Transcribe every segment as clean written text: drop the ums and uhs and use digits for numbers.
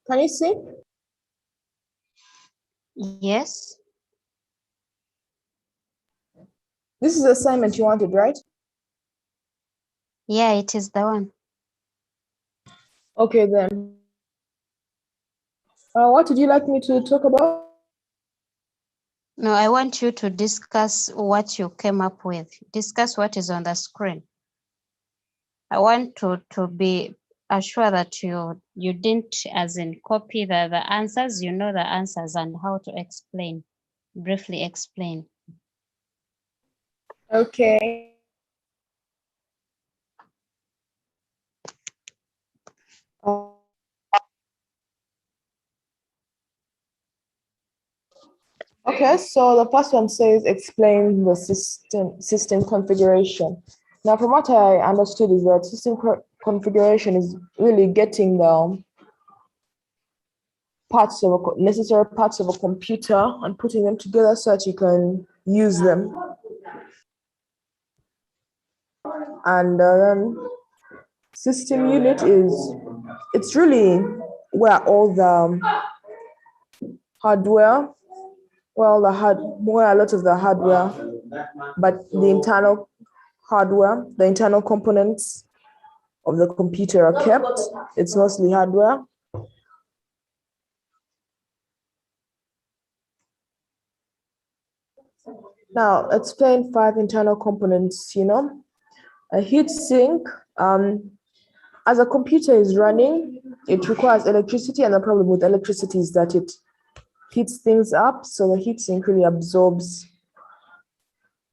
Can you see? Yes. This is the assignment you wanted, right? Yeah, it is the one. Okay, then. What would you like me to talk about? No, I want you to discuss what you came up with. Discuss what is on the screen. I want to be assured that you didn't as in copy the answers, you know the answers and how to explain, briefly explain. Okay. Okay, so the first one says explain the system configuration. Now, from what I understood is that configuration is really getting the necessary parts of a computer and putting them together so that you can use them. And system unit it's really where all the hardware, where a lot of the hardware, but the internal hardware, the internal components of the computer are kept. It's mostly hardware. Now, explain 5 internal components, a heat sink. As a computer is running, it requires electricity, and the problem with electricity is that it heats things up. So the heat sink really absorbs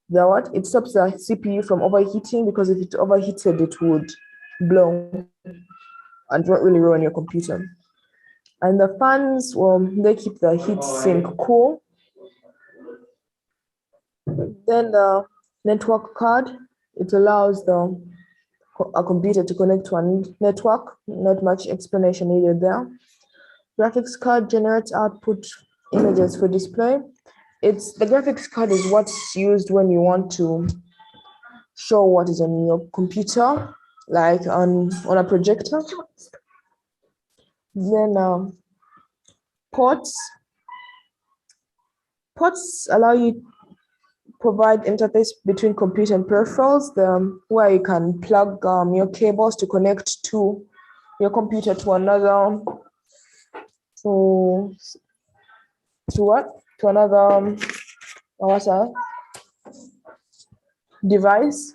the what? It stops the CPU from overheating, because if it overheated, it would blow and not really ruin your computer. And the fans, well, they keep the heat sink cool. Then the network card, it allows a computer to connect to a network. Not much explanation needed there. Graphics card generates output images for display. The graphics card is what's used when you want to show what is on your computer, like on a projector. Then ports. Ports allow you provide interface between computer and peripherals, where you can plug your cables to connect to your computer to another to what? To another what's that? Device.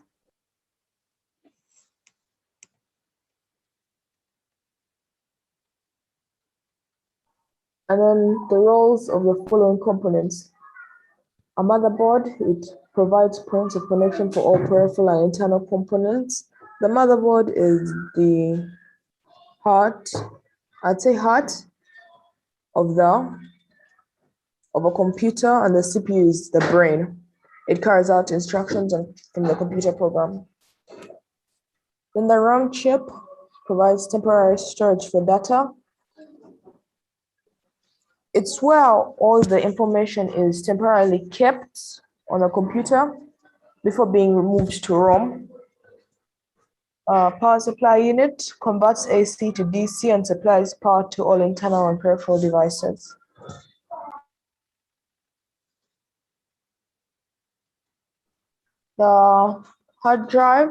And then the roles of the following components. A motherboard, it provides points of connection for all peripheral and internal components. The motherboard is the heart, I'd say heart of a computer, and the CPU is the brain. It carries out instructions from the computer program. Then the RAM chip provides temporary storage for data. It's where all the information is temporarily kept on a computer before being removed to ROM. Power supply unit converts AC to DC and supplies power to all internal and peripheral devices. The hard drive,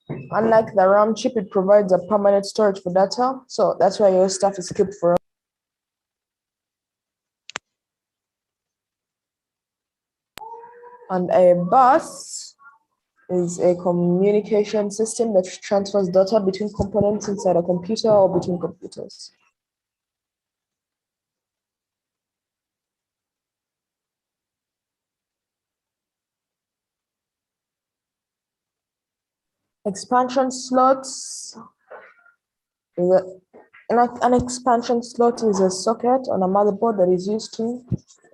unlike the RAM chip, it provides a permanent storage for data. So that's why your stuff is kept for. And a bus is a communication system that transfers data between components inside a computer or between computers. Expansion slots. An expansion slot is a socket on a motherboard that is used to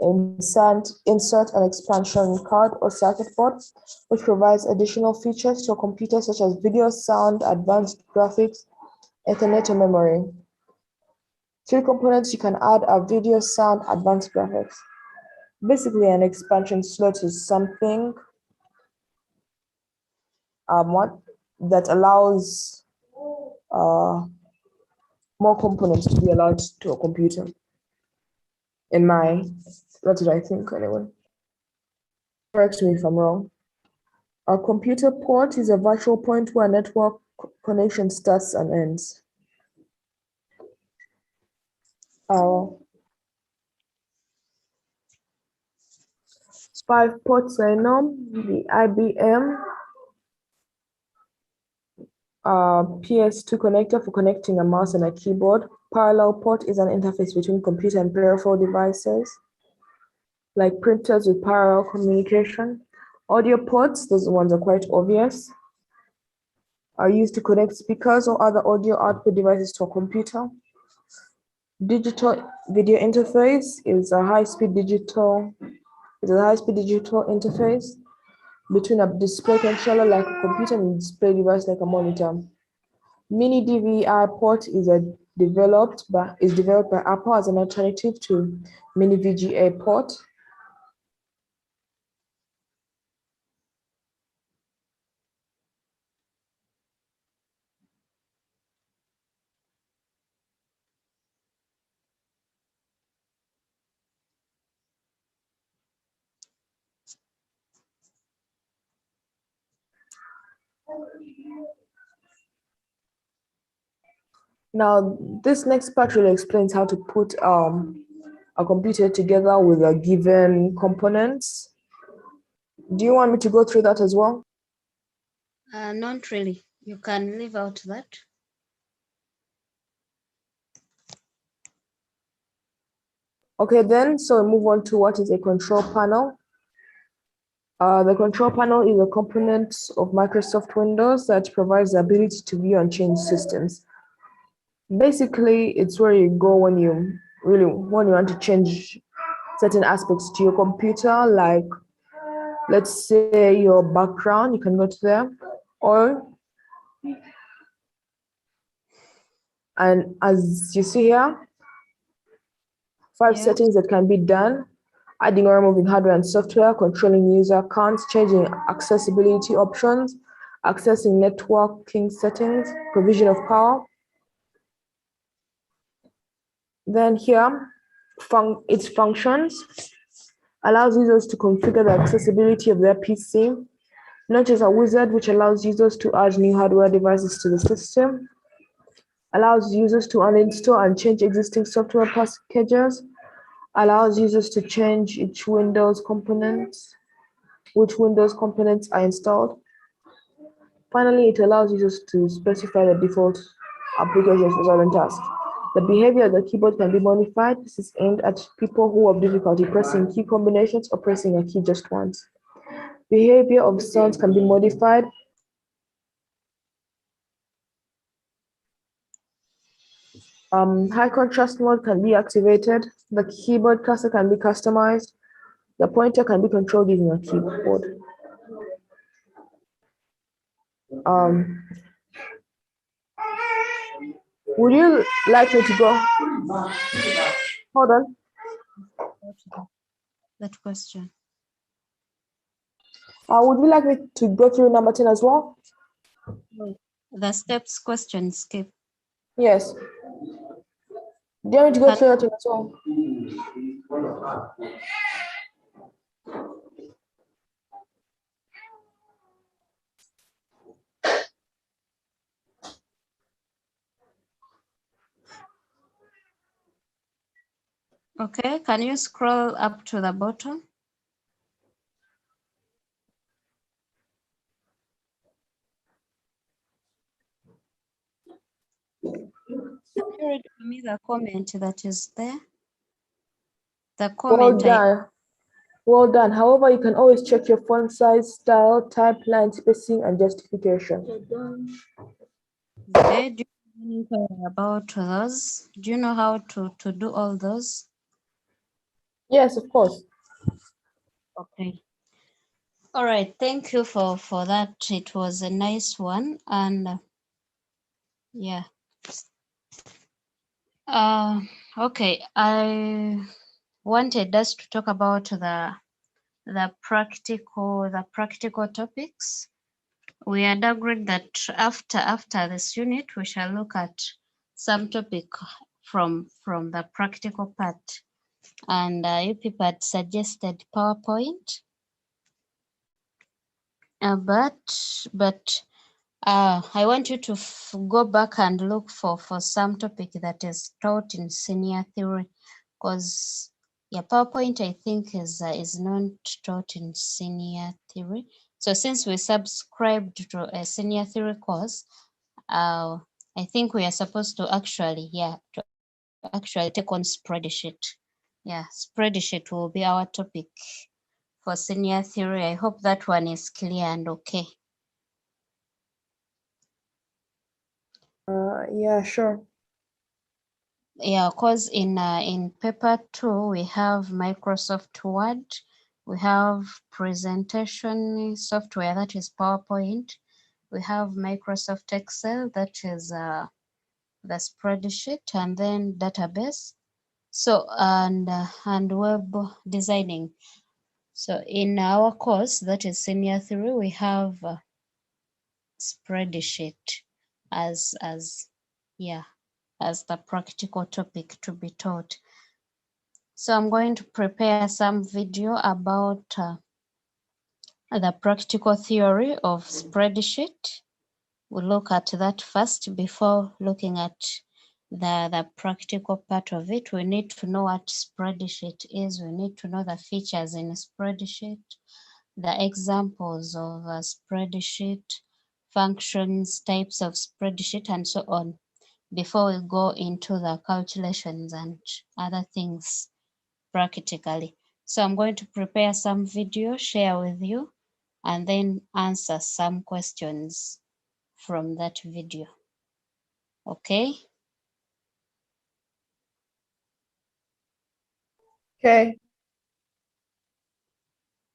insert an expansion card or circuit board, which provides additional features to a computer such as video, sound, advanced graphics, Ethernet, or memory. 3 components you can add are video, sound, advanced graphics. Basically, an expansion slot is something that allows more components to be allowed to a computer. That's what I think anyway. Correct me if I'm wrong. A computer port is a virtual point where a network connection starts and ends. Our 5 ports I know, the IBM PS2 connector for connecting a mouse and a keyboard. Parallel port is an interface between computer and peripheral devices, like printers with parallel communication. Audio ports, those ones are quite obvious, are used to connect speakers or other audio output devices to a computer. Digital video interface is a high-speed digital interface between a display controller like a computer and a display device like a monitor. Mini DVI port is developed by Apple as an alternative to mini VGA port. Now, this next part really explains how to put a computer together with a given components. Do you want me to go through that as well? Not really. You can leave out that. Okay, then, so we move on to what is a control panel. The control panel is a component of Microsoft Windows that provides the ability to view and change systems. Basically, it's where you go when you want to change certain aspects to your computer, like let's say your background, you can go to there, and as you see here, 5 Yes. settings that can be done: adding or removing hardware and software, controlling user accounts, changing accessibility options, accessing networking settings, provision of power. Then here, its functions allows users to configure the accessibility of their PC, launches a wizard which allows users to add new hardware devices to the system, allows users to uninstall and change existing software packages, allows users to change which Windows components are installed. Finally, it allows users to specify the default applications for certain tasks. The behavior of the keyboard can be modified. This is aimed at people who have difficulty pressing key combinations or pressing a key just once. Behavior of sounds can be modified. High contrast mode can be activated. The keyboard cursor can be customized. The pointer can be controlled using a keyboard. Would you like me to go? Hold on. That question. Would you like me to go through number 10 as well? The steps question skip. Yes. Do you want me to go through that as well? Okay, can you scroll up to the bottom? Can you read for me the comment that is there? The comment. Well done. However, you can always check your font size, style, type, line spacing, and justification. Okay, do you know about those? Do you know how to do all those? Yes, of course. Okay. All right, thank you for that. It was a nice one, and yeah. Okay, I wanted us to talk about the practical topics. We had agreed that after this unit we shall look at some topic from the practical part, and you people had suggested PowerPoint, but I want you to go back and look for some topic that is taught in senior theory, because yeah, PowerPoint I think is not taught in senior theory. So since we subscribed to a senior theory course, I think we are supposed to actually take on spreadsheet. Yeah, spreadsheet will be our topic for senior theory. I hope that one is clear and okay. Yeah, sure. Yeah, because in paper 2 we have Microsoft Word, we have presentation software, that is PowerPoint, we have Microsoft Excel, that is the spreadsheet, and then database. So and web designing. So in our course, that is senior theory, we have spreadsheet as yeah, as the practical topic to be taught. So I'm going to prepare some video about the practical theory of spreadsheet. We'll look at that first before looking at the practical part of it. We need to know what spreadsheet is. We need to know the features in a spreadsheet, the examples of a spreadsheet, functions, types of spreadsheet, and so on, before we go into the calculations and other things practically. So I'm going to prepare some video, share with you, and then answer some questions from that video. Okay. Okay.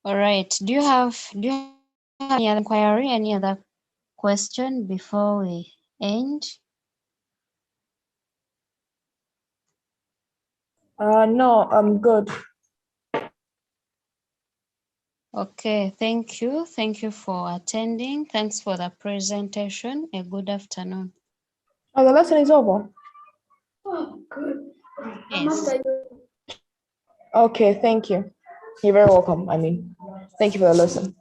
All right. Do you have any other inquiry, any other question before we end? No, I'm good. Okay, thank you. Thank you for attending. Thanks for the presentation. A good afternoon. Oh, the lesson is over. Oh, good. Yes. Okay, thank you. You're very welcome. I mean, thank you for the lesson.